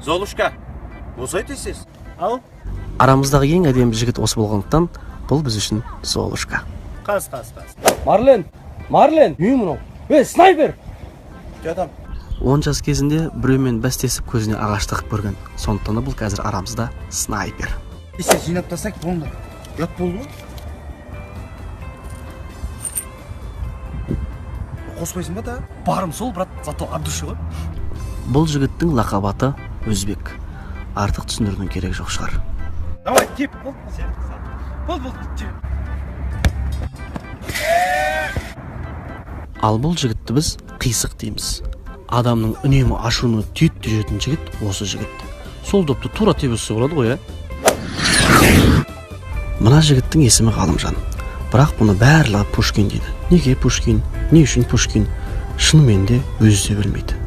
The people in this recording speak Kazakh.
Золушка, осы айтесіз? Ау? Арамыздағы ең әдемі жігіт осы болғандықтан бұл біз үшін Золушка. Қас. Марлен, үй мынау. Снайпер! Жадам. 10 жас кезінде біреумен бәстесіп көзіне ағаш тығып көрген. Сондықтан бұл қазір арамызда снайпер. Есе жинап тастайық болды. Ят болды ма? Қоспайсың ба да? Барым сол, брат, зато абдушы ғой. Бұл жігіттің лақабаты Өзбек. Артық түсіндірудің керек жоқ шығар. Давай, кеп. Бол. Ал бұл жігітті біз қисық дейміз. Адамның үнемі ашуына түйіп жүретін жігіт осы жігіт. Сол допты тура тебесі болады ғой, Мына жігіттің есімі Ғалымжан. Бірақ бұны барлығы Пушкин дейді. Неге Пушкин? Не үшін Пушкин? Шынымен де өзі де білмейді.